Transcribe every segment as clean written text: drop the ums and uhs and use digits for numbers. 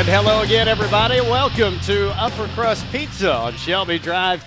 And hello again, everybody. Welcome to Upper Crust Pizza on Shelby Drive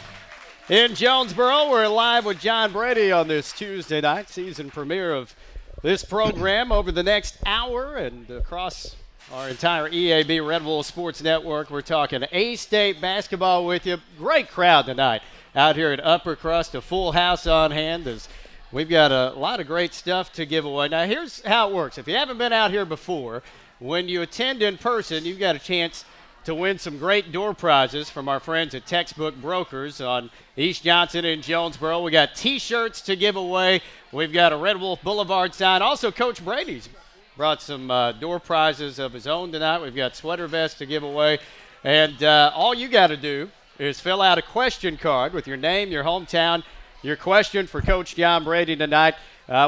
in Jonesboro. We're live with John Brady on this Tuesday night, season premiere of this program over the next hour and across our entire EAB Red Wolf Sports Network. We're talking A-State basketball with you. Great crowd tonight out here at Upper Crust, a full house on hand as we've got a lot of great stuff to give away. Now, here's how it works. If you haven't been out here before, when you attend in person, you've got a chance to win some great door prizes from our friends at Textbook Brokers on East Johnson in Jonesboro. We got T-shirts to give away. We've got a Red Wolf Boulevard sign. Also, Coach Brady's brought some door prizes of his own tonight. We've got sweater vests to give away. And all you got to do is fill out a question card with your name, your hometown, your question for Coach John Brady tonight.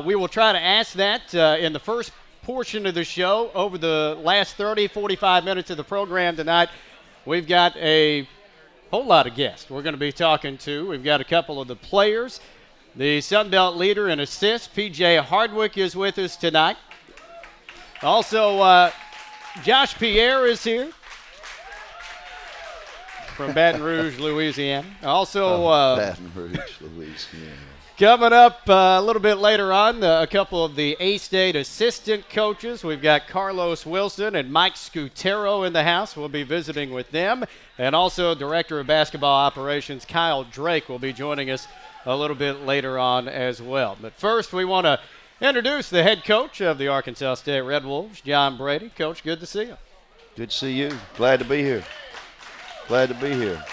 We will try to ask that in the first portion of the show over the last 30, 45 minutes of the program tonight. We've got a whole lot of guests we're going to be talking to. We've got a couple of the players. The Sun Belt leader in assists, P.J. Hardwick, is with us tonight. Also, Josh Pierre is here from Baton Rouge, Louisiana. Also, Baton Rouge, Louisiana. Coming up a little bit later on, a couple of the A-State assistant coaches. We've got Carlos Wilson and Mike Scutero in the house. We'll be visiting with them. And also Director of Basketball Operations Kyle Drake will be joining us a little bit later on as well. But first, we want to introduce the head coach of the Arkansas State Red Wolves, John Brady. Coach, good to see you. Good to see you. Glad to be here. Glad to be here.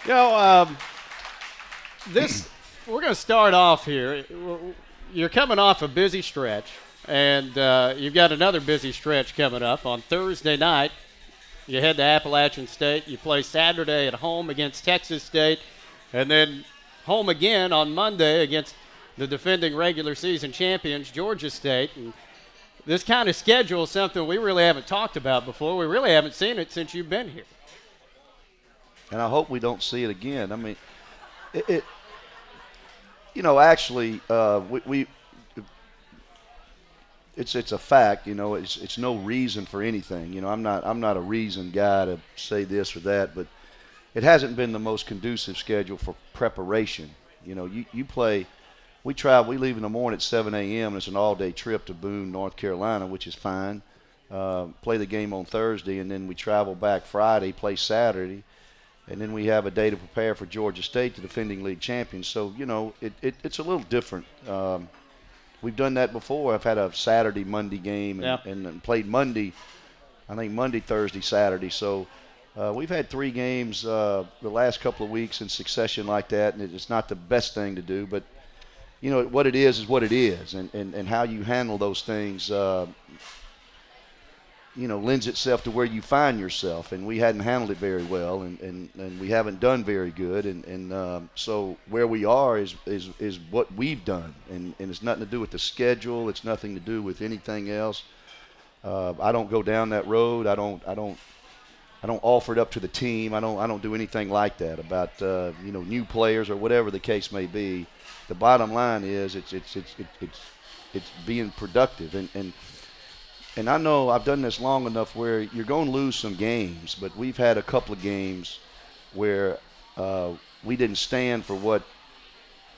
You know, we're going to start off here. You're coming off a busy stretch, and you've got another busy stretch coming up. On Thursday night, you head to Appalachian State. You play Saturday at home against Texas State, and then home again on Monday against the defending regular season champions, Georgia State. And this kind of schedule is something we really haven't talked about before. We really haven't seen it since you've been here. And I hope we don't see it again. I mean, actually, it's a fact. It's no reason for anything. I'm not a reason guy to say this or that, but it hasn't been the most conducive schedule for preparation. You play. We travel. We leave in the morning at 7 a.m. It's an all-day trip to Boone, North Carolina, which is fine. Play the game on Thursday, and then we travel back Friday, play Saturday. And then we have a day to prepare for Georgia State, the defending league champions. So, it's a little different. We've done that before. I've had a Saturday, Monday game and played Monday, Thursday, Saturday. So we've had 3 games the last couple of weeks in succession like that, and it's not the best thing to do. But, what it is what it is. And how you handle those things lends itself to where you find yourself, and we hadn't handled it very well, and we haven't done very good, and so where we are is what we've done, and it's nothing to do with the schedule. It's nothing to do with anything else. I don't go down that road. I don't offer it up to the team. I don't do anything like that about new players or whatever the case may be. The bottom line is it's being productive, and I know I've done this long enough where you're going to lose some games, but we've had a couple of games where we didn't stand for what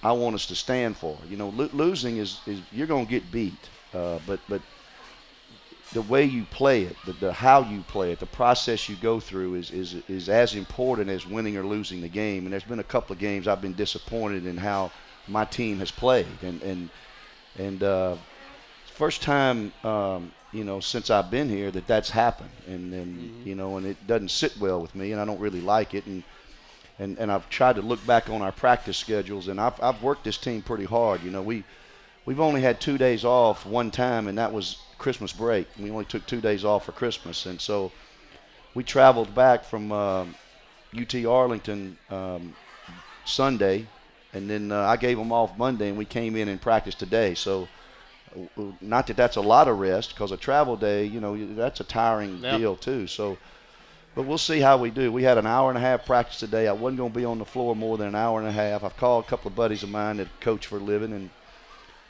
I want us to stand for. Losing is you're going to get beat, but the way you play it, the how you play it, the process you go through is as important as winning or losing the game. And there's been a couple of games I've been disappointed in how my team has played, and first time since I've been here that's happened, and and it doesn't sit well with me, and I don't really like it, and I've tried to look back on our practice schedules, and I've worked this team pretty hard. We've only had 2 days off one time, and that was Christmas break. We only took 2 days off for Christmas, and so we traveled back from UT Arlington Sunday, and then I gave them off Monday, and we came in and practiced today. So not that that's a lot of rest, because a travel day, that's a tiring deal too. So, but we'll see how we do. We had an hour and a half practice today. I wasn't going to be on the floor more than an hour and a half. I've called a couple of buddies of mine that coach for a living,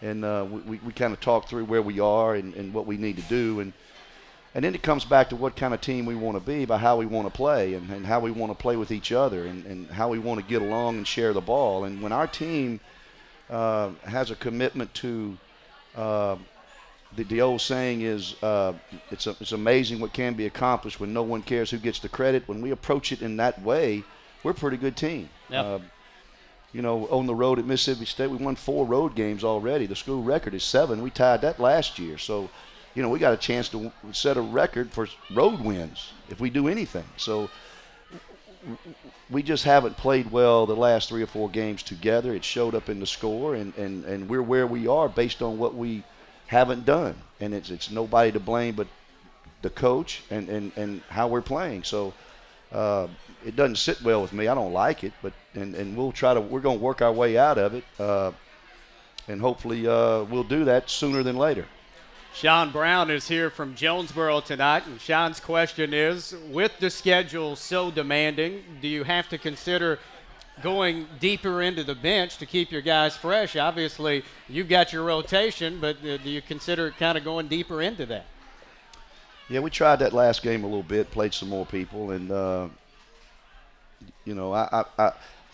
and we kind of talked through where we are and what we need to do. And then it comes back to what kind of team we want to be by how we want to play and how we want to play with each other and how we want to get along and share the ball. And when our team has a commitment to the old saying is it's amazing what can be accomplished when no one cares who gets the credit. When we approach it in that way, we're a pretty good team. Yep. On the road at Mississippi State, we won 4 road games already. The school record is 7. We tied that last year. So, we got a chance to set a record for road wins if we do anything. So we just haven't played well the last 3 or 4 games together. It showed up in the score, and we're where we are based on what we haven't done. And it's nobody to blame but the coach and how we're playing. So it doesn't sit well with me. I don't like it, but and we're going to work our way out of it, and hopefully we'll do that sooner than later. Sean Brown is here from Jonesboro tonight, and Sean's question is, with the schedule so demanding, do you have to consider going deeper into the bench to keep your guys fresh? Obviously, you've got your rotation, but do you consider kind of going deeper into that? Yeah, we tried that last game a little bit, played some more people, and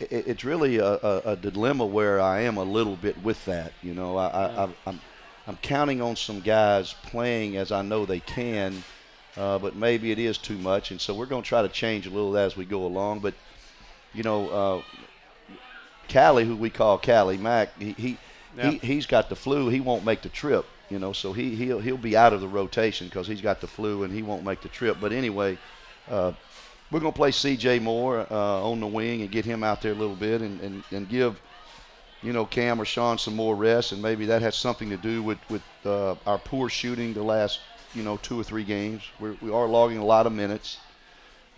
it's really a dilemma where I am a little bit with that. I'm counting on some guys playing as I know they can, but maybe it is too much, and so we're going to try to change a little of that as we go along. But Callie, who we call Callie Mack, he's got the flu. He won't make the trip. So he'll be out of the rotation because he's got the flu and he won't make the trip. But anyway, we're going to play C.J. Moore on the wing and get him out there a little bit and give Cam or Sean some more rest, and maybe that has something to do with our poor shooting the last 2 or 3 games. We are logging a lot of minutes,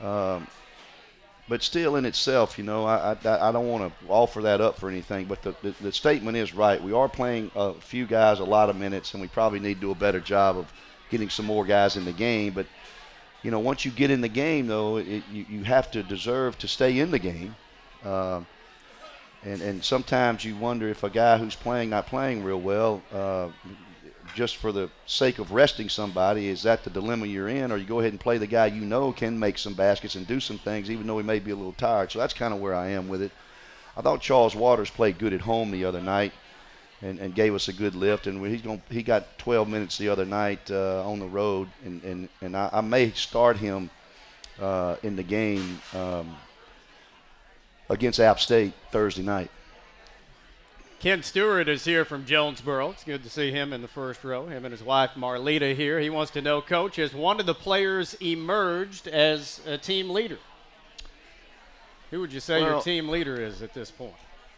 but still in itself, I don't want to offer that up for anything. But the statement is right. We are playing a few guys a lot of minutes, and we probably need to do a better job of getting some more guys in the game. But once you get in the game, though, you have to deserve to stay in the game. And sometimes you wonder if a guy who's not playing real well, just for the sake of resting somebody, is that the dilemma you're in? Or you go ahead and play the guy can make some baskets and do some things, even though he may be a little tired. So that's kind of where I am with it. I thought Charles Waters played good at home the other night and gave us a good lift. And he got 12 minutes the other night on the road. And I may start him in the game against App State Thursday night. Ken Stewart is here from Jonesboro. It's good to see him in the first row, him and his wife Marlita here. He wants to know, Coach, has one of the players emerged as a team leader? Who would you say your team leader is at this point?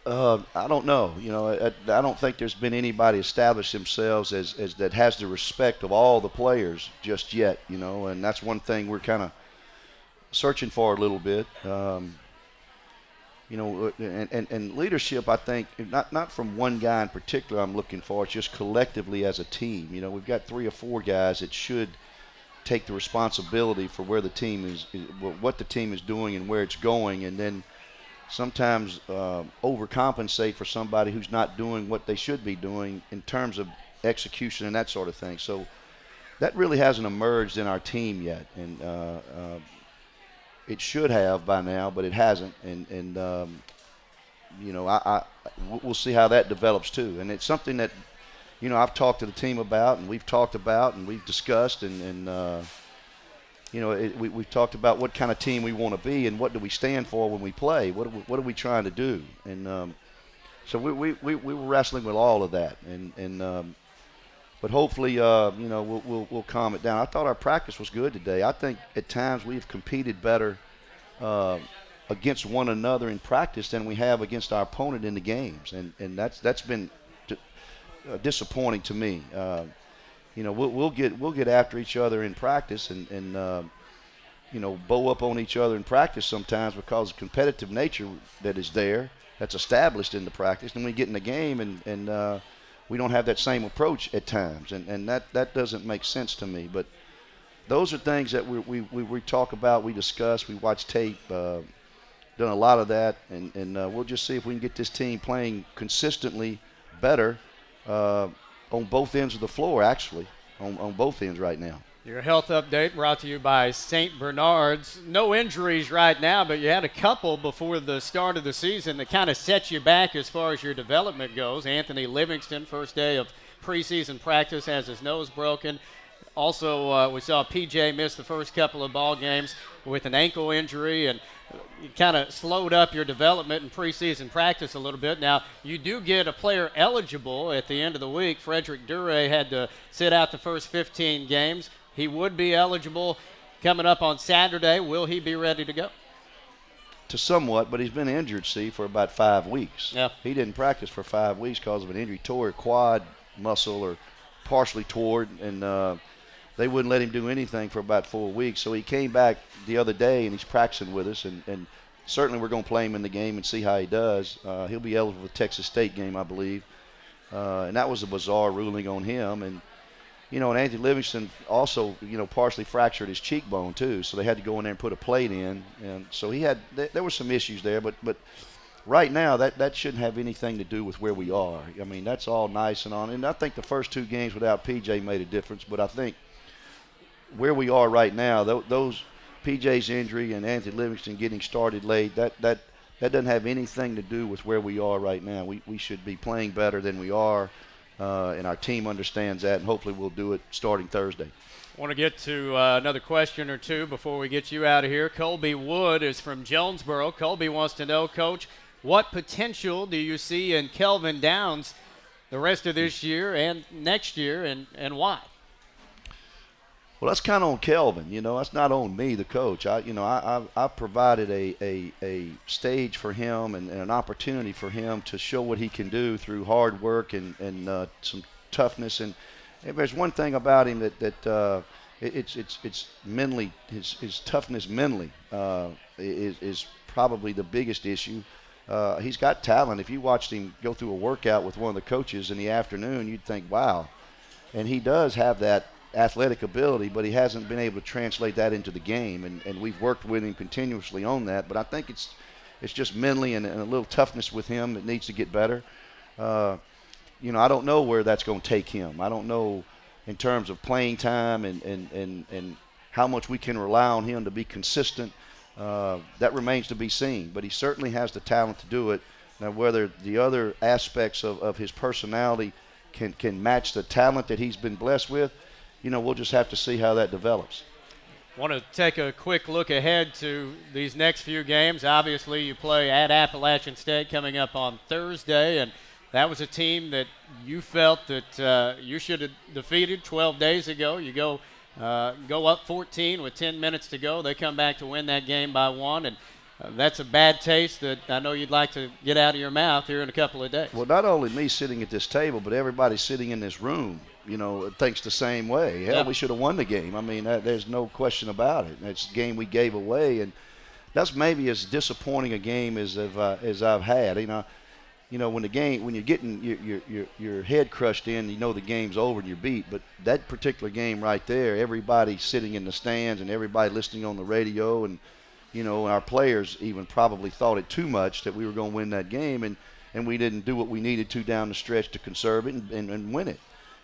I don't know. I don't think there's been anybody establish themselves as that has the respect of all the players just yet, and that's one thing we're kind of searching for a little bit. And leadership, I think, not from one guy in particular I'm looking for. It's just collectively as a team. We've got 3 or 4 guys that should take the responsibility for where the team is, what the team is doing and where it's going, and then sometimes overcompensate for somebody who's not doing what they should be doing in terms of execution and that sort of thing. So that really hasn't emerged in our team yet, and it should have by now, but it hasn't, and we'll see how that develops too. And it's something that I've talked to the team about, and we've talked about, and we've discussed, and we've talked about what kind of team we want to be and what do we stand for when we play. What are we trying to do? And so we were wrestling with all of that, but hopefully, we'll calm it down. I thought our practice was good today. I think at times we've competed better against one another in practice than we have against our opponent in the games, and that's been disappointing to me. We'll get after each other in practice and bow up on each other in practice sometimes because of the competitive nature that is there, that's established in the practice. And we get in the game and we don't have that same approach at times, and that doesn't make sense to me. But those are things that we talk about, we discuss, we watch tape, done a lot of that, and we'll just see if we can get this team playing consistently better on both ends of the floor, actually, on both ends right now. Your health update brought to you by St. Bernard's. No injuries right now, but you had a couple before the start of the season that kind of set you back as far as your development goes. Anthony Livingston, first day of preseason practice, has his nose broken. Also, we saw PJ miss the first couple of ball games with an ankle injury, and you kind of slowed up your development in preseason practice a little bit. Now, you do get a player eligible at the end of the week. Frederick Dure had to sit out the first 15 games. He would be eligible coming up on Saturday. Will he be ready to go? To somewhat, but he's been injured, for about 5 weeks. Yeah. He didn't practice for 5 weeks because of an injury. Tore a quad muscle or partially tore, and they wouldn't let him do anything for about 4 weeks. So he came back the other day, and he's practicing with us, and certainly we're going to play him in the game and see how he does. He'll be eligible for the Texas State game, I believe. And that was a bizarre ruling on him. And and Anthony Livingston also, partially fractured his cheekbone too, so they had to go in there and put a plate in, and so there were some issues there, but right now that shouldn't have anything to do with where we are. I mean, that's all nice and on, and I think the first 2 games without PJ made a difference, but I think where we are right now, those PJ's injury and Anthony Livingston getting started late, that doesn't have anything to do with where we are right now. We should be playing better than we are. And our team understands that, and hopefully we'll do it starting Thursday. I want to get to another question or two before we get you out of here. Colby Wood is from Jonesboro. Colby wants to know, Coach, what potential do you see in Kelvin Downs the rest of this year and next year, and why? Well, that's kind of on Kelvin. That's not on me, the coach. I've provided a stage for him and an opportunity for him to show what he can do through hard work and some toughness. And there's one thing about him that it's mentally, his toughness mentally is probably the biggest issue. He's got talent. If you watched him go through a workout with one of the coaches in the afternoon, you'd think, wow. And he does have that athletic ability, but he hasn't been able to translate that into the game, and we've worked with him continuously on that. But I think it's just mentally and a little toughness with him that needs to get better. I don't know where that's going to take him. I don't know in terms of playing time and how much we can rely on him to be consistent. That remains to be seen, but he certainly has the talent to do it. Now, whether the other aspects of his personality can match the talent that he's been blessed with, we'll just have to see how that develops. Want to take a quick look ahead to these next few games. Obviously, you play at Appalachian State coming up on Thursday, and that was a team that you felt that you should have defeated 12 days ago. You go up 14 with 10 minutes to go. They come back to win that game by 1, and that's a bad taste that I know you'd like to get out of your mouth here in a couple of days. Well, not only me sitting at this table, but everybody sitting in this room, thinks the same way. Hell, we should have won the game. I mean, there's no question about it. It's a game we gave away, and that's maybe as disappointing a game as I've had. When you're getting your head crushed in, the game's over and you're beat. But that particular game right there, everybody sitting in the stands and everybody listening on the radio, and our players even probably thought it too much that we were going to win that game, and we didn't do what we needed to down the stretch to conserve it and win it.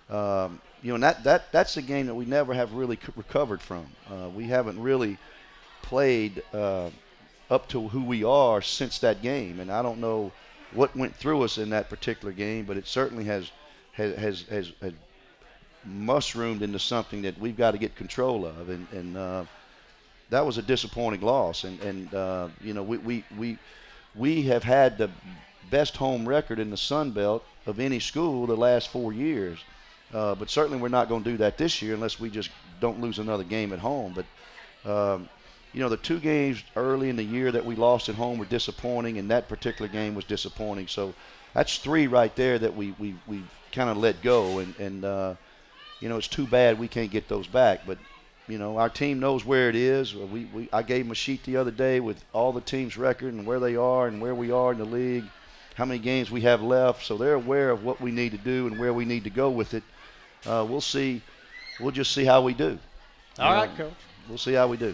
And that's a game that we never have really recovered from. We haven't really played up to who we are since that game, and I don't know what went through us in that particular game, but it certainly has mushroomed into something that we've got to get control of, and that was a disappointing loss. And we have had the best home record in the Sun Belt of any school the last 4 years. But certainly we're not going to do that this year unless we just don't lose another game at home. But, the 2 games early in the year that we lost at home were disappointing, and that particular game was disappointing. So that's 3 right there that we kind of let go. And it's too bad we can't get those back. But, our team knows where it is. I gave them a sheet the other day with all the teams' record and where they are and where we are in the league, how many games we have left. So they're aware of what we need to do and where we need to go with it. We'll see. We'll just see how we do. All right, Coach. We'll see how we do.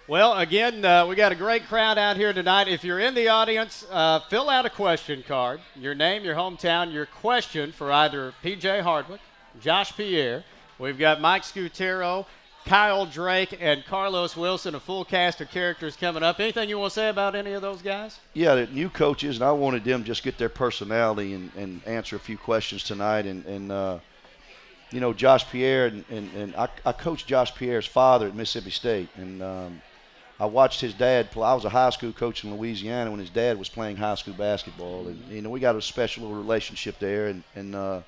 Well, again, we got a great crowd out here tonight. If you're in the audience, fill out a question card. Your name, your hometown, your question for either P.J. Hardwick, Josh Pierre. We've got Mike Scutero, Kyle Drake, and Carlos Wilson, a full cast of characters coming up. Anything you want to say about any of those guys? Yeah, the new coaches, and I wanted them to just get their personality and answer a few questions tonight. And you know, Josh Pierre, and I coached Josh Pierre's father at Mississippi State. And I watched his dad play. I was a high school coach in Louisiana when his dad was playing high school basketball. And, you know, we got a special little relationship there. And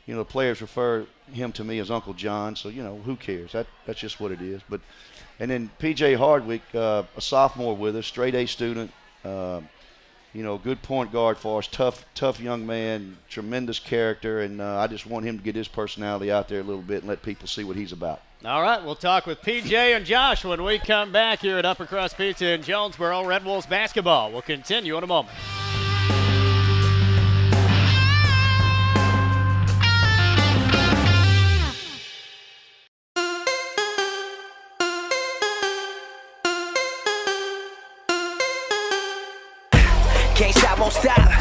you know, the players refer him to me as Uncle John. So, you know, who cares? That's just what it is. And then P.J. Hardwick, a sophomore with us, straight A student. You know, good point guard for us, tough young man, tremendous character, and I just want him to get his personality out there a little bit and let people see what he's about. All right, we'll talk with PJ and Josh when we come back here at Upper Crust Pizza in Jonesboro. Red Wolves basketball will continue in a moment. Can't stop, won't stop.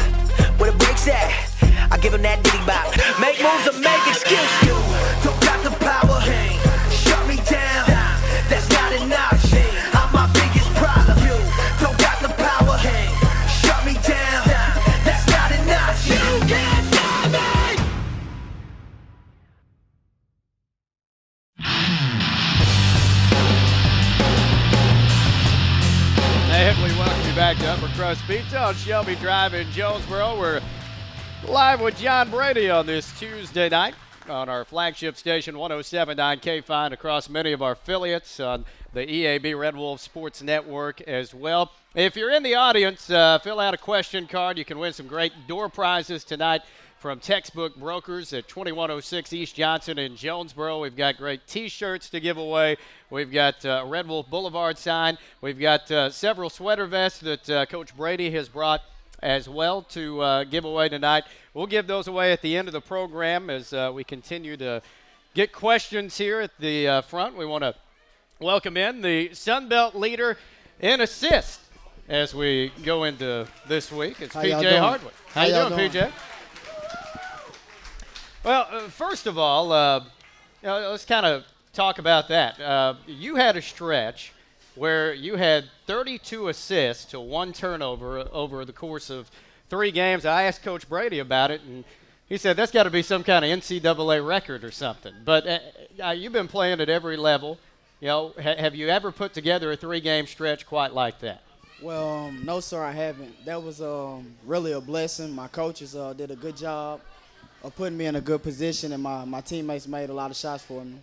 Where the brakes at? I give him that diddy bop. Make moves or make excuses. Don't got the power. Shut me down. That's not enough. I'm my biggest problem. Don't got the power. Shut me down. That's not enough. You can't stop me. And we welcome you back to Upper Crust Pizza on Shelby Drive in Jonesboro. We're live with John Brady on this Tuesday night on our flagship station 107.9 KFIN across many of our affiliates on the EAB Red Wolf Sports Network as well. If you're in the audience, fill out a question card. You can win some great door prizes tonight from Textbook Brokers at 2106 East Johnson in Jonesboro. We've got great T-shirts to give away. We've got a Red Wolf Boulevard sign. We've got several sweater vests that Coach Brady has brought as well to give away tonight. We'll give those away at the end of the program as we continue to get questions here at the front. We want to welcome in the Sun Belt leader in assist as we go into this week. It's P.J. Hardwick. How you doing, P.J.? Well, first of all, let's kind of talk about that. You had a stretch where you had 32 assists to 1 turnover over the course of 3 games. I asked Coach Brady about it, and he said that's got to be some kind of NCAA record or something. But you've been playing at every level. You know, have you ever put together a 3-game stretch quite like that? Well, no, sir, I haven't. That was really a blessing. My coaches did a good job of putting me in a good position, and my teammates made a lot of shots for me.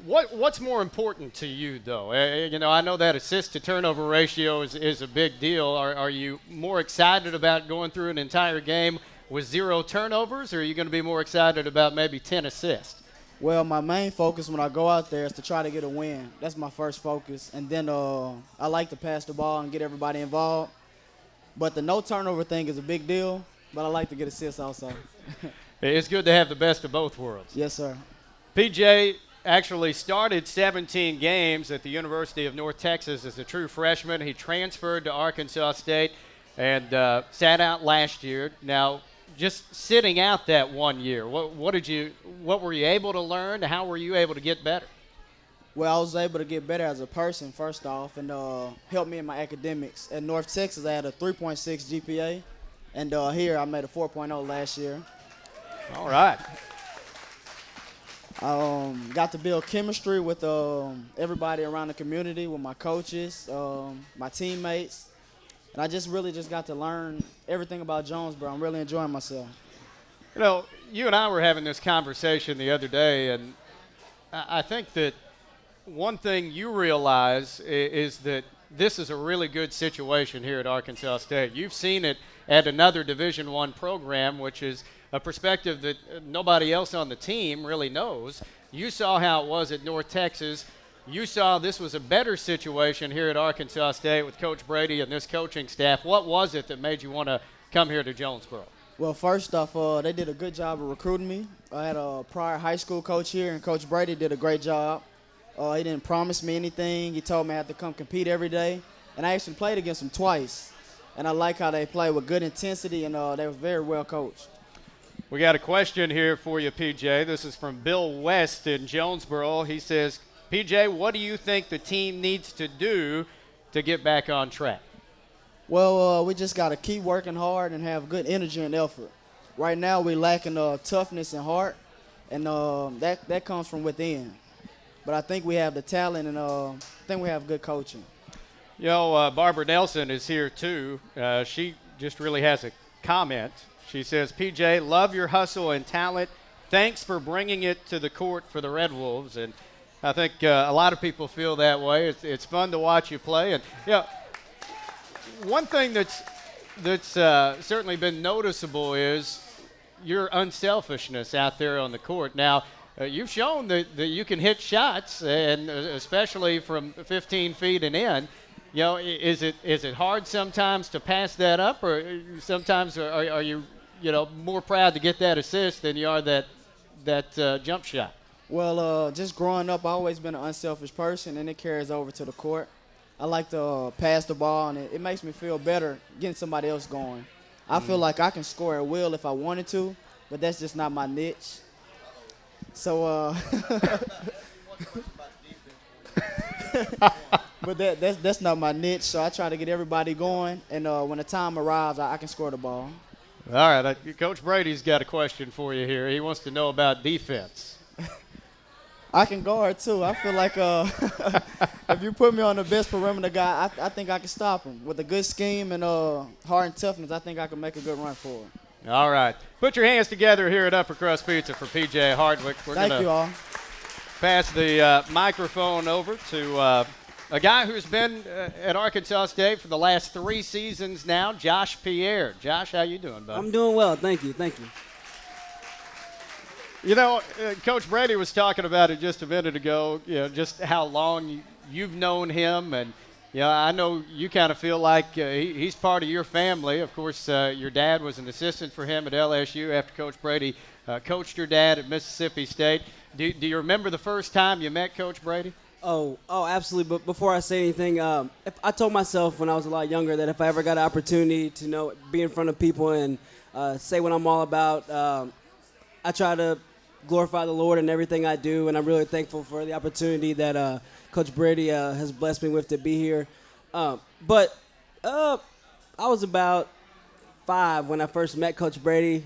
What's more important to you, though? You know, I know that assist-to-turnover ratio is a big deal. Are you more excited about going through an entire game with 0 turnovers, or are you going to be more excited about maybe 10 assists? Well, my main focus when I go out there is to try to get a win. That's my first focus. And then I like to pass the ball and get everybody involved. But the no-turnover thing is a big deal, but I like to get assists also. It's good to have the best of both worlds. Yes, sir. PJ actually started 17 games at the University of North Texas as a true freshman. He transferred to Arkansas State and sat out last year. Now, just sitting out that 1 year, what were you able to learn? How were you able to get better? Well, I was able to get better as a person, first off, and help me in my academics. At North Texas, I had a 3.6 GPA, and here I made a 4.0 last year. All right. Got to build chemistry with everybody around the community, with my coaches, my teammates. And I just got to learn everything about Jonesboro. I'm really enjoying myself. You know, you and I were having this conversation the other day, and I think that one thing you realize is that this is a really good situation here at Arkansas State. You've seen it at another Division I program, which is a perspective that nobody else on the team really knows. You saw how it was at North Texas. You saw this was a better situation here at Arkansas State with Coach Brady and this coaching staff. What was it that made you want to come here to Jonesboro? Well, first off, they did a good job of recruiting me. I had a prior high school coach here, and Coach Brady did a great job. He didn't promise me anything. He told me I had to come compete every day. And I actually played against them twice. And I like how they play with good intensity, and they were very well coached. We got a question here for you, PJ. This is from Bill West in Jonesboro. He says, PJ, what do you think the team needs to do to get back on track? Well, we just got to keep working hard and have good energy and effort. Right now, we're lacking toughness and heart, and that comes from within. But I think we have the talent, and I think we have good coaching. You know, Barbara Nelson is here, too. She just really has a comment. She says, PJ, love your hustle and talent. Thanks for bringing it to the court for the Red Wolves. And I think a lot of people feel that way. It's fun to watch you play. And, you know, one thing that's certainly been noticeable is your unselfishness out there on the court. Now, you've shown that you can hit shots, and especially from 15 feet and in. You know, is it hard sometimes to pass that up, or sometimes are you more proud to get that assist than you are that jump shot? Well, just growing up, I've always been an unselfish person, and it carries over to the court. I like to pass the ball, and it makes me feel better getting somebody else going. I feel like I can score at will if I wanted to, but that's just not my niche. So, but that's not my niche, so I try to get everybody going, and when the time arrives, I can score the ball. All right, Coach Brady's got a question for you here. He wants to know about defense. I can guard, too. I feel like if you put me on the best perimeter guy, I think I can stop him. With a good scheme and heart and toughness, I think I can make a good run for it. All right. Put your hands together here at Upper Crust Pizza for PJ Hardwick. Thank you all. Pass the microphone over to a guy who's been at Arkansas State for the last 3 seasons now, Josh Pierre. Josh, how you doing, bud? I'm doing well. Thank you. Thank you. You know, Coach Brady was talking about it just a minute ago, just how long you've known him. And, I know you kind of feel like he's part of your family. Of course, your dad was an assistant for him at LSU after Coach Brady coached your dad at Mississippi State. Do you remember the first time you met Coach Brady? Oh, absolutely. But before I say anything, if I told myself when I was a lot younger that if I ever got an opportunity to be in front of people and say what I'm all about, I try to glorify the Lord in everything I do, and I'm really thankful for the opportunity that Coach Brady has blessed me with to be here. But I was about 5 when I first met Coach Brady.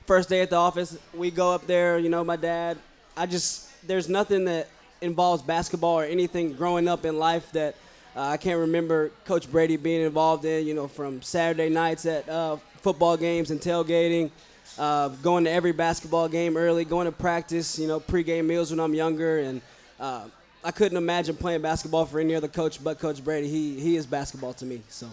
First day at the office, we go up there, my dad. There's nothing that involves basketball or anything growing up in life that I can't remember Coach Brady being involved in, from Saturday nights at football games and tailgating, going to every basketball game early, going to practice, pregame meals when I'm younger. And I couldn't imagine playing basketball for any other coach but Coach Brady. He is basketball to me. So.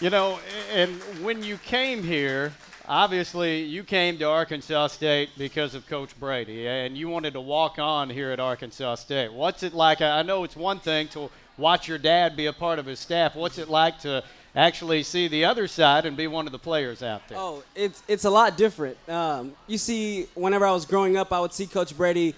And when you came here, obviously you came to Arkansas State because of Coach Brady, and you wanted to walk on here at Arkansas State. What's it like? I know it's one thing to watch your dad be a part of his staff. What's it like to actually see the other side and be one of the players out there? Oh, it's a lot different. You see, whenever I was growing up, I would see Coach Brady.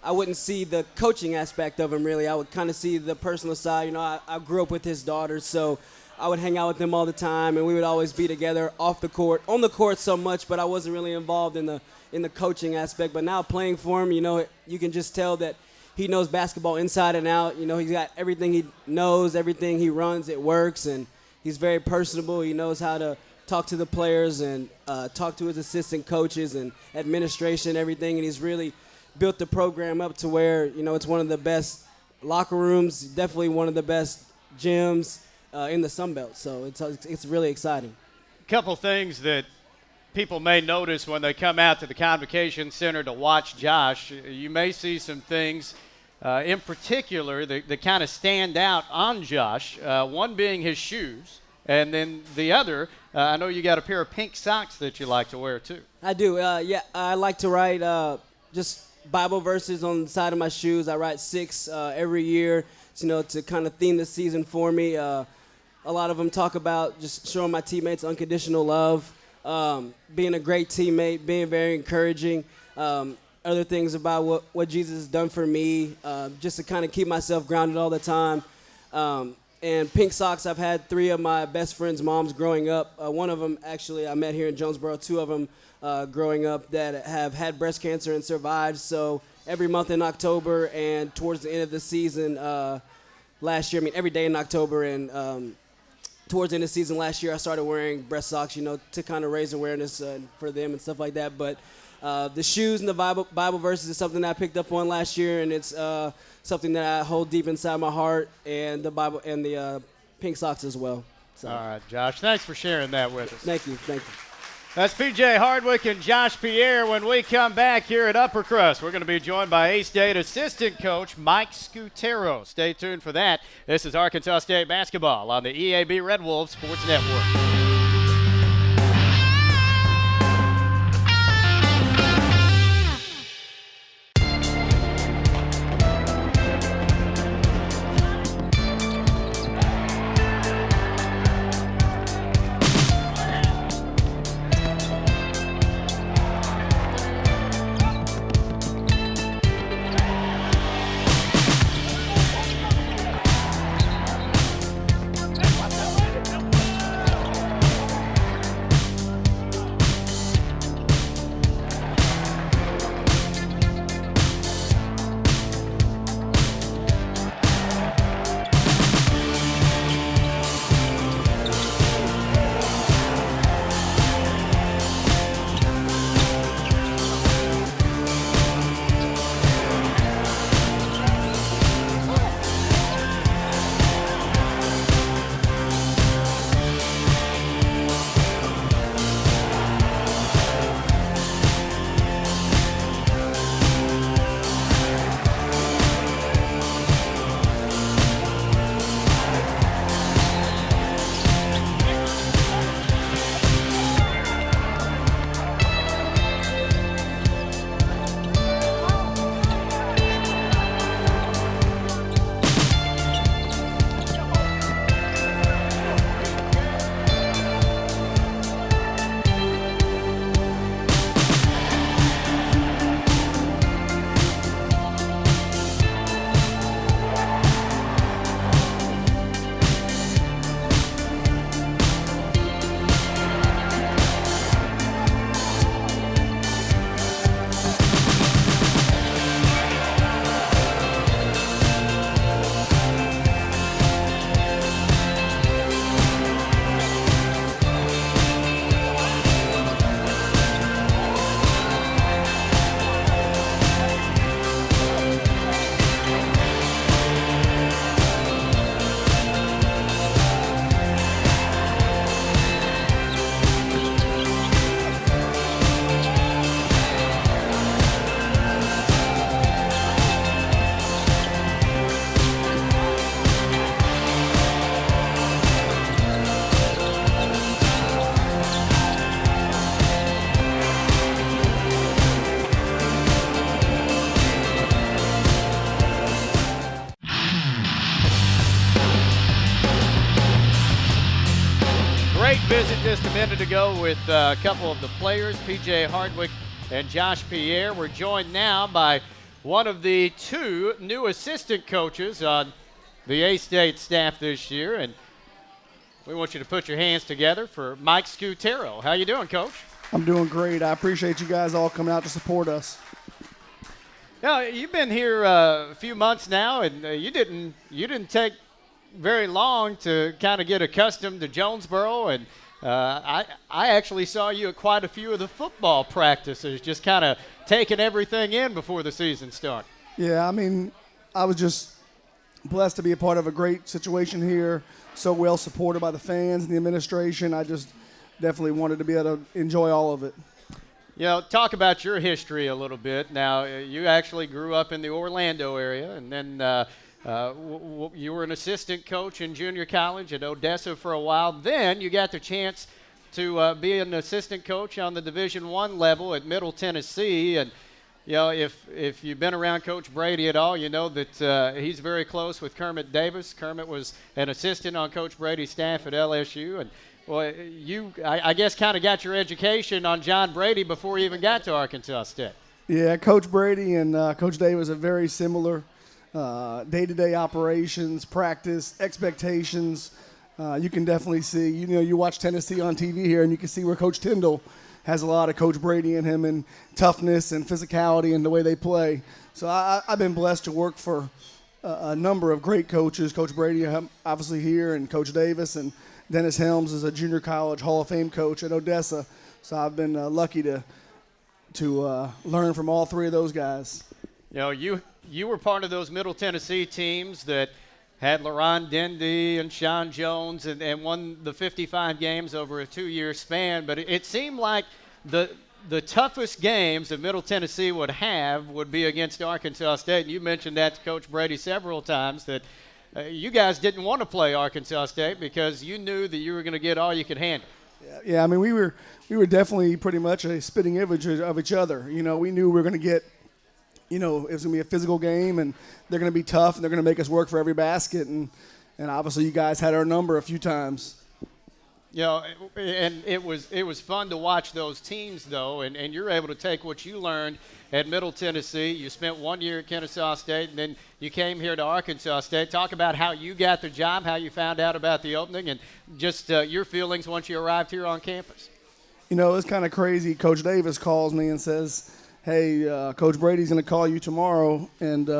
I wouldn't see the coaching aspect of him, really. I would kind of see the personal side. I grew up with his daughters, so I would hang out with them all the time, and we would always be together off the court. On the court so much, but I wasn't really involved in the coaching aspect. But now playing for him, you can just tell that he knows basketball inside and out. He's got everything he knows, everything he runs, it works, and he's very personable. He knows how to talk to the players and talk to his assistant coaches and administration, everything. And he's really built the program up to where, it's one of the best locker rooms, definitely one of the best gyms in the Sun Belt. So it's really exciting. A couple things that people may notice when they come out to the Convocation Center to watch Josh. You may see some things in particular that kind of stand out on Josh, one being his shoes, and then the other, I know you got a pair of pink socks that you like to wear too. I do. I like to write just Bible verses on the side of my shoes. I write 6 every year, to kind of theme the season for me. A lot of them talk about just showing my teammates unconditional love, being a great teammate, being very encouraging. Other things about what Jesus has done for me, just to kind of keep myself grounded all the time. and pink socks, I've had 3 of my best friends' moms growing up. One of them, actually, I met here in Jonesboro. 2 of them growing up that have had breast cancer and survived. So every month in October and towards the end of the season last year, every day in October and towards the end of the season last year, I started wearing breast socks, to kind of raise awareness for them and stuff like that. But the shoes and the Bible verses is something that I picked up on last year, and it's something that I hold deep inside my heart, and the Bible and the pink socks as well. So. All right, Josh. Thanks for sharing that with us. Thank you. That's P.J. Hardwick and Josh Pierre. When we come back here at Upper Crust, we're going to be joined by A-State assistant coach Mike Scutero. Stay tuned for that. This is Arkansas State basketball on the EAB Red Wolves Sports Network. Visit just a minute ago with a couple of the players, P.J. Hardwick and Josh Pierre. We're joined now by one of the 2 new assistant coaches on the A-State staff this year, and we want you to put your hands together for Mike Scutero. How you doing, Coach? I'm doing great. I appreciate you guys all coming out to support us. Now, you've been here a few months now, and you didn't take very long to kind of get accustomed to Jonesboro, and I actually saw you at quite a few of the football practices, just kind of taking everything in before the season started. Yeah, I was just blessed to be a part of a great situation here, so well supported by the fans and the administration. I just definitely wanted to be able to enjoy all of it. Talk about your history a little bit. Now, you actually grew up in the Orlando area, and then you were an assistant coach in junior college at Odessa for a while. Then you got the chance to be an assistant coach on the Division I level at Middle Tennessee. And, if you've been around Coach Brady at all, you know that he's very close with Kermit Davis. Kermit was an assistant on Coach Brady's staff at LSU. And, well, I guess, kind of got your education on John Brady before you even got to Arkansas State. Yeah, Coach Brady and Coach Davis are very similar. day-to-day operations, practice, expectations. You can definitely see, you watch Tennessee on TV here, and you can see where Coach Tyndall has a lot of Coach Brady in him, and toughness and physicality and the way they play. So I've been blessed to work for a number of great coaches. Coach Brady, obviously here, and Coach Davis, and Dennis Helms is a junior college Hall of Fame coach at Odessa. So I've been lucky to learn from all three of those guys. You were part of those Middle Tennessee teams that had LaRon Dendy and Sean Jones and won the 55 games over a 2-year span. But it seemed like the toughest games that Middle Tennessee would have would be against Arkansas State. And you mentioned that to Coach Brady several times, that you guys didn't want to play Arkansas State because you knew that you were going to get all you could handle. Yeah, I mean, we were definitely pretty much a spitting image of each other. We knew we were going to get, it was going to be a physical game, and they're going to be tough, and they're going to make us work for every basket. And obviously you guys had our number a few times. And it was fun to watch those teams, though, and you're able to take what you learned at Middle Tennessee. You spent 1 year at Kennesaw State, and then you came here to Arkansas State. Talk about how you got the job, how you found out about the opening, and just your feelings once you arrived here on campus. It's kind of crazy. Coach Davis calls me and says, hey, Coach Brady's going to call you tomorrow and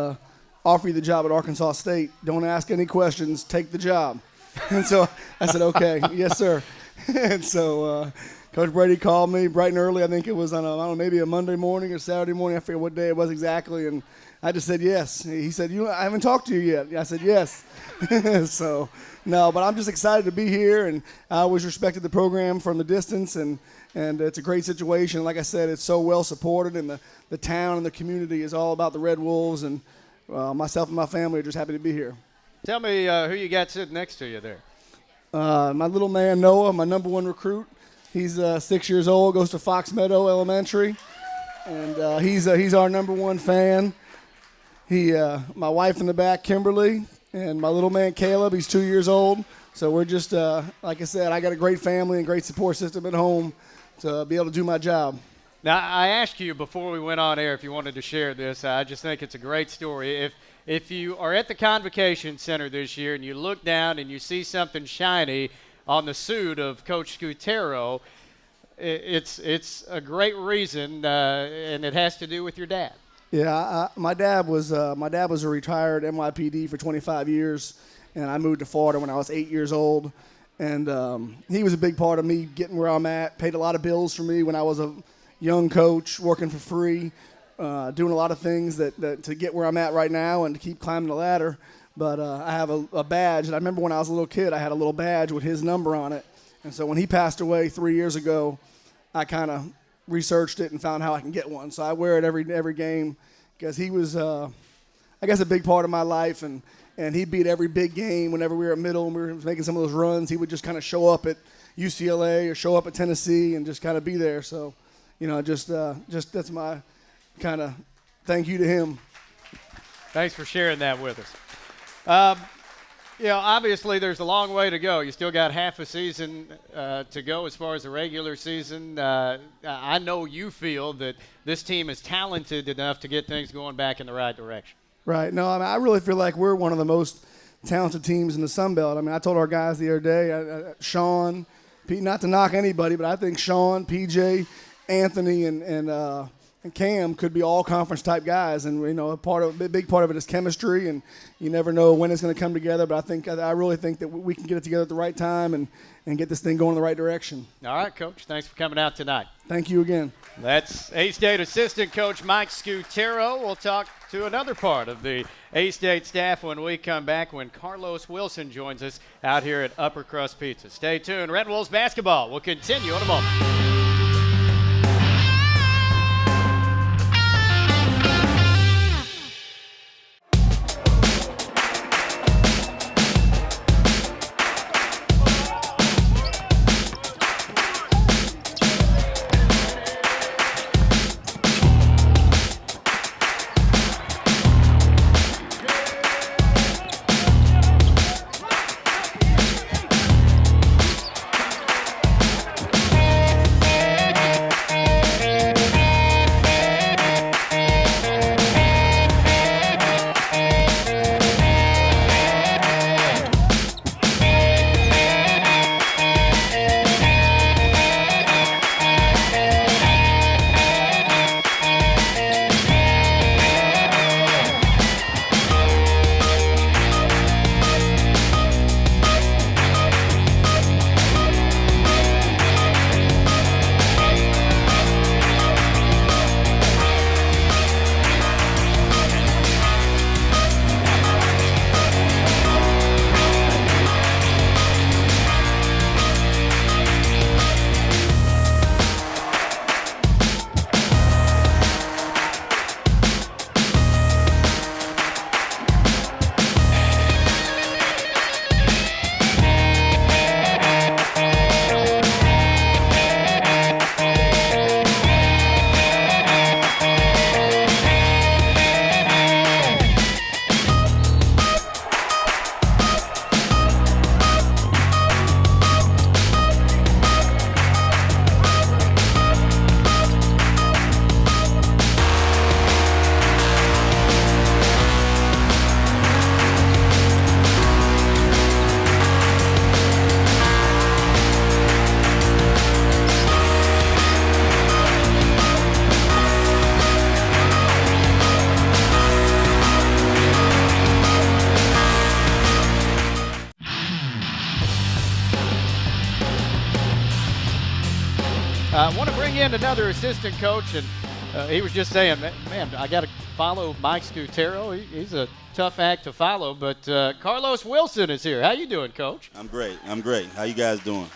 offer you the job at Arkansas State. Don't ask any questions. Take the job. And so I said, okay, yes, sir. And so Coach Brady called me bright and early. I think it was on maybe a Monday morning or Saturday morning. I forget what day it was exactly. And I just said yes. He said, I haven't talked to you yet. I said yes. So, no, but I'm just excited to be here. And I always respected the program from the distance. And it's a great situation. Like I said, it's so well supported. And the town and the community is all about the Red Wolves. And myself and my family are just happy to be here. Tell me who you got sitting next to you there. My little man, Noah, my number one recruit. He's 6 years old, goes to Fox Meadow Elementary, and he's our number one fan. My wife in the back, Kimberly, and my little man, Caleb, he's 2 years old. So we're just, like I said, I got a great family and great support system at home to be able to do my job. Now, I asked you before we went on air if you wanted to share this. I just think it's a great story. If you are at the Convocation Center this year and you look down and you see something shiny on the suit of Coach Scutero, it's a great reason, and it has to do with your dad. Yeah, my dad was a retired NYPD for 25 years, and I moved to Florida when I was 8 years old. And he was a big part of me getting where I'm at, paid a lot of bills for me when I was a young coach, working for free, doing a lot of things that to get where I'm at right now and to keep climbing the ladder. But I have a badge, and I remember when I was a little kid, I had a little badge with his number on it. And so when he passed away 3 years ago, I kind of researched it and found how I can get one. So I wear it every game because he was, I guess, a big part of my life. And he'd be at every big game whenever we were at Middle and we were making some of those runs. He would just kind of show up at UCLA or show up at Tennessee and just kind of be there. So, just that's my kind of thank you to him. Thanks for sharing that with us. Obviously there's a long way to go. You still got half a season to go as far as the regular season. I know you feel that this team is talented enough to get things going back in the right direction. Right. No, I really feel like we're one of the most talented teams in the Sun Belt. I told our guys the other day, Sean, Pete, not to knock anybody, but I think Sean, PJ, Anthony, and Cam could be all conference type guys, and a big part of it is chemistry, and you never know when it's going to come together. But I really think that we can get it together at the right time and get this thing going in the right direction. All right, Coach. Thanks for coming out tonight. Thank you again. That's A-State assistant coach Mike Scutero. We'll talk to another part of the A-State staff when we come back, when Carlos Wilson joins us out here at Upper Crust Pizza. Stay tuned. Red Wolves basketball will continue in a moment. I want to bring in another assistant coach, and he was just saying, man, I got to follow Mike Scutero. He's a tough act to follow, but Carlos Wilson is here. How you doing, Coach? I'm great. How you guys doing?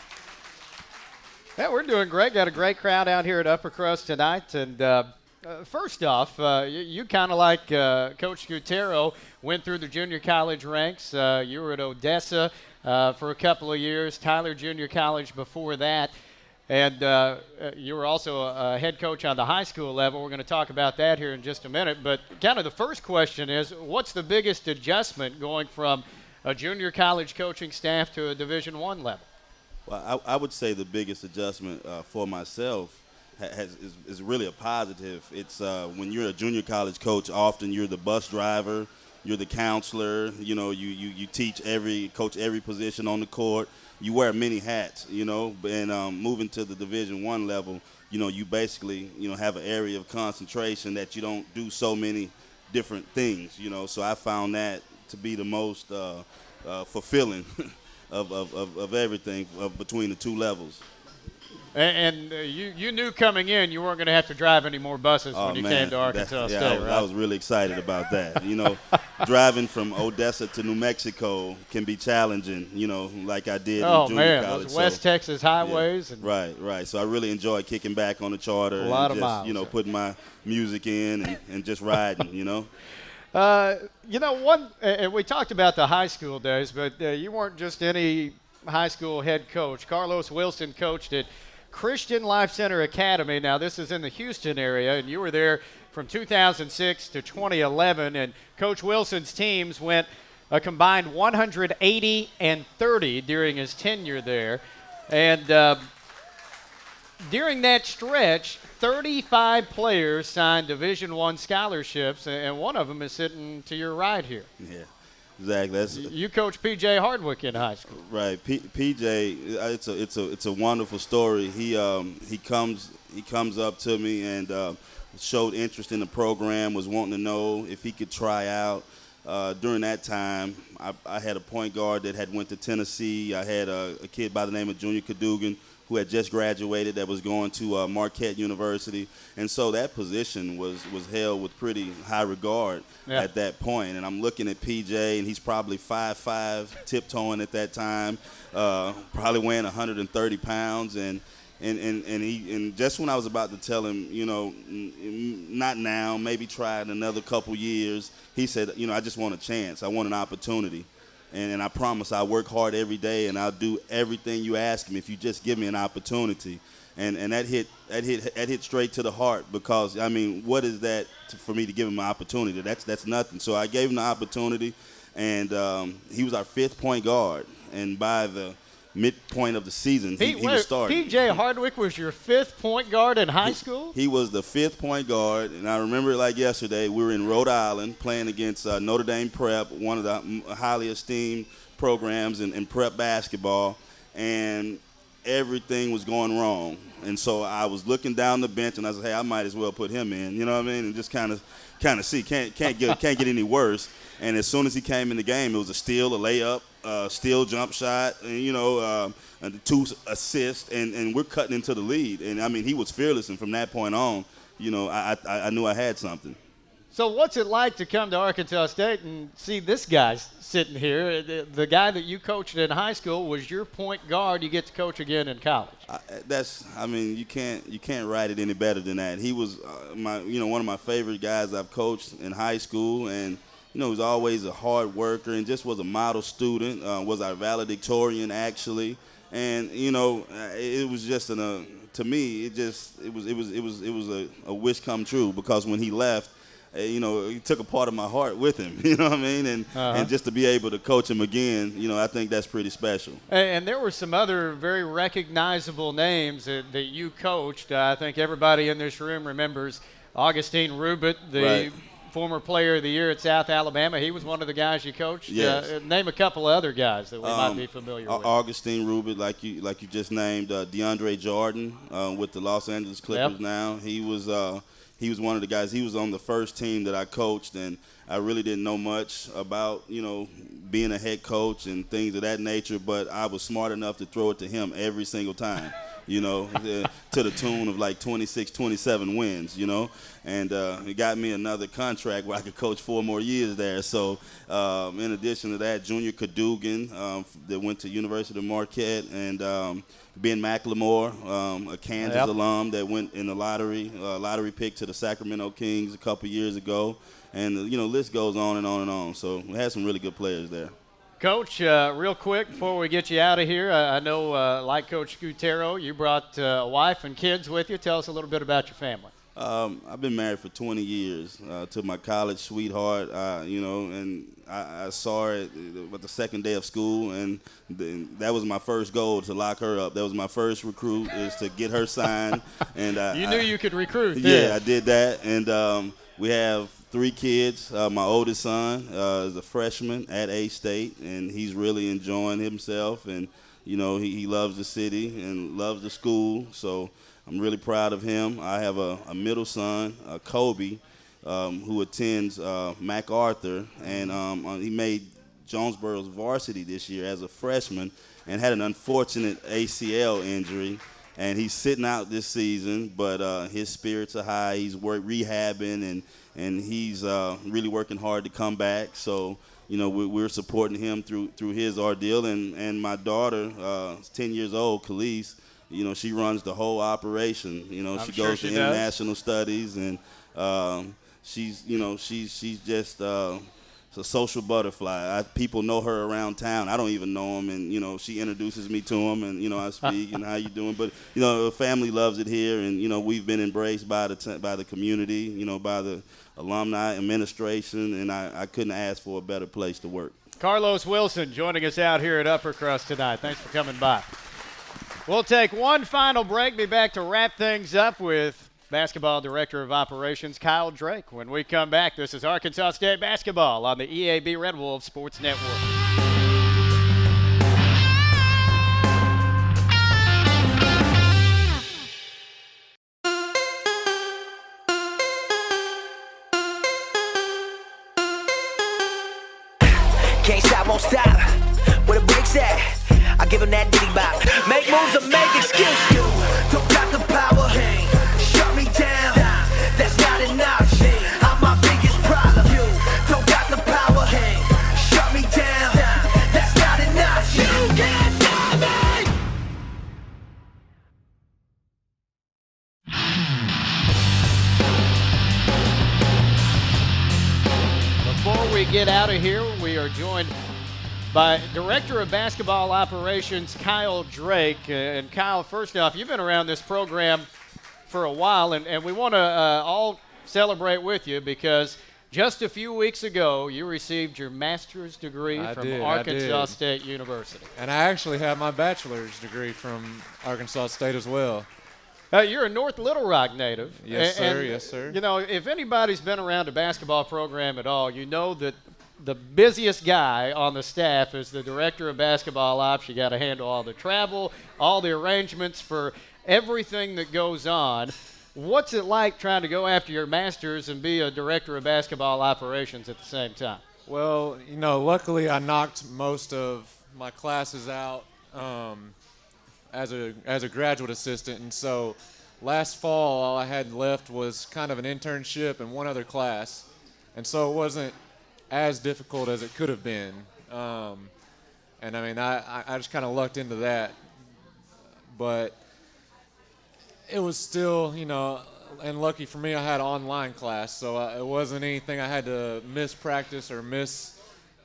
Yeah, we're doing great. Got a great crowd out here at Upper Crust tonight. And first off, you kind of like Coach Scutero went through the junior college ranks. You were at Odessa for a couple of years, Tyler Junior College before that. And you were also a head coach on the high school level. We're going to talk about that here in just a minute. But kind of the first question is, what's the biggest adjustment going from a junior college coaching staff to a Division I level? Well, I would say the biggest adjustment for myself is really a positive. It's when you're a junior college coach, often you're the bus driver, you're the counselor. You know, you coach every position on the court. You wear many hats, you know, and moving to the Division I level, you know, you basically, you know, have an area of concentration that you don't do so many different things, you know. So I found that to be the most fulfilling of everything between the two levels. And you knew coming in you weren't going to have to drive any more buses when you came to Arkansas State, right? I was really excited about that. You know, driving from Odessa to New Mexico can be challenging, you know, like I did in junior college. Those West Texas highways. Yeah. Right. So I really enjoyed kicking back on the charter. A lot and of just, miles. You know, putting my music in and just riding, you know. You know, and we talked about the high school days, but you weren't just any high school head coach. Carlos Wilson coached at Christian Life Center Academy. Now, this is in the Houston area, and you were there from 2006 to 2011, and Coach Wilson's teams went a combined 180-30 during his tenure there. And during that stretch, 35 players signed Division I scholarships, and one of them is sitting to your right here. Yeah, exactly. You coached P.J. Hardwick in high school. Right, PJ. It's a wonderful story. He comes up to me and showed interest in the program. Was wanting to know if he could try out. During that time, I had a point guard that had went to Tennessee. I had a kid by the name of Junior Cadogan who had just graduated that was going to Marquette University. And so that position was held with pretty high regard at that point. And I'm looking at PJ, and he's probably 5'5", tiptoeing at that time, probably weighing 130 pounds. And just when I was about to tell him, you know, not now, maybe try it another couple years, he said, you know, I just want a chance. I want an opportunity. And I promise I'll work hard every day, and I'll do everything you ask me if you just give me an opportunity. And that hit straight to the heart, because, I mean, what is that for me to give him an opportunity? That's nothing. So I gave him the opportunity, and he was our fifth point guard. And by the midpoint of the season, he was starting. P.J. Hardwick was your fifth point guard in high school? He was the fifth point guard, and I remember it like yesterday. We were in Rhode Island playing against Notre Dame Prep, one of the highly esteemed programs in prep basketball, and everything was going wrong. And so I was looking down the bench, and I said, hey, I might as well put him in, you know what I mean, and just kind of see, can't get any worse. And as soon as he came in the game, it was a steal, a layup, steal jump shot, and, you know, and 2 assists, and we're cutting into the lead. And, I mean, he was fearless, and from that point on, you know, I knew I had something. So what's it like to come to Arkansas State and see this guy sitting here? The guy that you coached in high school was your point guard. You get to coach again in college. You can't write it any better than that. He was one of my favorite guys I've coached in high school, and you know, he was always a hard worker and just was a model student. Was our valedictorian actually, and you know, it was just to me it was a wish come true, because when he left, you know, he took a part of my heart with him, you know what I mean? And just to be able to coach him again, you know, I think that's pretty special. And there were some other very recognizable names that you coached. I think everybody in this room remembers Augustine Rubit, the former player of the year at South Alabama. He was one of the guys you coached. Yes. Name a couple of other guys that we might be familiar with. Augustine Rubit, like you just named, DeAndre Jordan with the Los Angeles Clippers now. He was one of the guys. He was on the first team that I coached, and I really didn't know much about, you know, being a head coach and things of that nature, but I was smart enough to throw it to him every single time. you know, to the tune of like 26, 27 wins, you know. And it got me another contract where I could coach 4 more years there. So in addition to that, Junior Cadogan that went to University of Marquette, and Ben McLemore, a Kansas alum that went in the lottery pick to the Sacramento Kings a couple years ago. And, you know, list goes on and on and on. So we had some really good players there. Coach, real quick before we get you out of here, I know, like Coach Gutero, you brought a wife and kids with you. Tell us a little bit about your family. I've been married for 20 years to my college sweetheart, you know, and I saw it with the second day of school, and that was my first goal, to lock her up. That was my first recruit, is to get her signed. And you knew you could recruit. Yeah, I did that, and we have 3 kids. My oldest son is a freshman at A-State, and he's really enjoying himself, and, you know, he loves the city and loves the school, so I'm really proud of him. I have a middle son, Kobe, who attends MacArthur, and he made Jonesboro's varsity this year as a freshman and had an unfortunate ACL injury. And he's sitting out this season, but his spirits are high. He's rehabbing, and he's really working hard to come back. So, you know, we're supporting him through his ordeal. And my daughter, 10 years old, Khalees, you know, she runs the whole operation. You know, she goes to international studies, and she's just a social butterfly. People know her around town. I don't even know them, and, you know, she introduces me to them, and, you know, I speak and how you doing. But, you know, the family loves it here, and, you know, we've been embraced by the community, you know, by the alumni, administration, and I couldn't ask for a better place to work. Carlos Wilson joining us out here at Upper Crust tonight. Thanks for coming by. We'll take one final break. Be back to wrap things up with Basketball Director of Operations Kyle Drake. When we come back, this is Arkansas State Basketball on the EAB Red Wolves Sports Network. Can't stop, won't stop. Where the brakes at? I give him that diddy bop. Make moves or make excuses. Don't got the power. Shut me down. That's not enough. I'm my biggest problem. Don't got the power. Shut me down. That's not enough. You can't stop me. Before we get out of here, we are joined by Director of Basketball Operations Kyle Drake. And Kyle, first off, you've been around this program for a while, and we want to all celebrate with you because just a few weeks ago you received your master's degree from Arkansas State University. And I actually have my bachelor's degree from Arkansas State as well. You're a North Little Rock native. Yes, sir. Yes, sir. You know, if anybody's been around a basketball program at all, you know that the busiest guy on the staff is the Director of Basketball Ops. You got to handle all the travel, all the arrangements for everything that goes on. What's it like trying to go after your master's and be a Director of Basketball Operations at the same time? Well, you know, luckily I knocked most of my classes out as a graduate assistant, and so last fall all I had left was kind of an internship and one other class, and so it wasn't as difficult as it could have been. And I mean, I just kind of lucked into that, but it was still, you know, and lucky for me, I had an online class, so it wasn't anything I had to miss practice or miss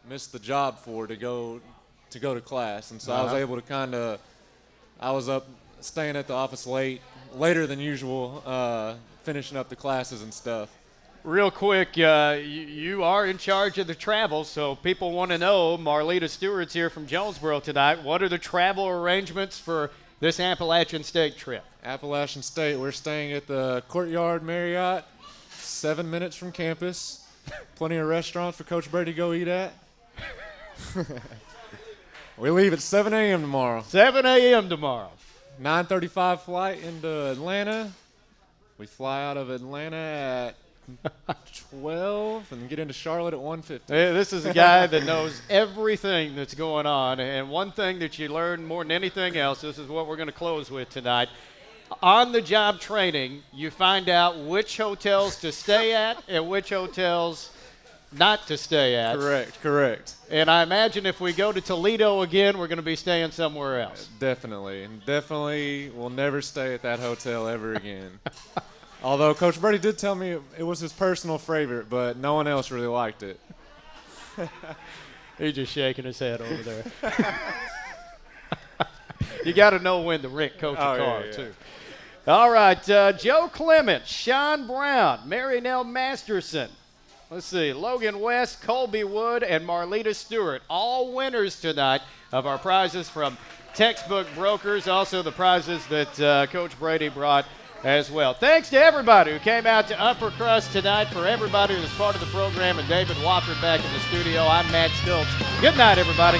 the job for to go to class. And so I was able to I was up staying at the office later than usual, finishing up the classes and stuff. Real quick, you are in charge of the travel, so people want to know, Marlita Stewart's here from Jonesboro tonight. What are the travel arrangements for this Appalachian State trip? Appalachian State, we're staying at the Courtyard Marriott, 7 minutes from campus. Plenty of restaurants for Coach Brady to go eat at. We leave at 7 a.m. tomorrow. 7 a.m. tomorrow. 9:35 flight into Atlanta. We fly out of Atlanta at 12 and get into Charlotte at 150. Hey, this is a guy that knows everything that's going on. And one thing that you learn more than anything else, this is what we're going to close with tonight. On-the-job training, you find out which hotels to stay at and which hotels not to stay at. Correct. And I imagine if we go to Toledo again, we're going to be staying somewhere else. Definitely. And definitely will never stay at that hotel ever again. Although Coach Brady did tell me it was his personal favorite, but no one else really liked it. He's just shaking his head over there. You got to know when to coach a car, too. All right, Joe Clement, Sean Brown, Mary Nell Masterson. Let's see, Logan West, Colby Wood, and Marlita Stewart, all winners tonight of our prizes from Textbook Brokers, also the prizes that Coach Brady brought as well. Thanks to everybody who came out to Upper Crust tonight. For everybody who's part of the program, and David Wofford back in the studio, I'm Matt Stoltz. Good night, everybody.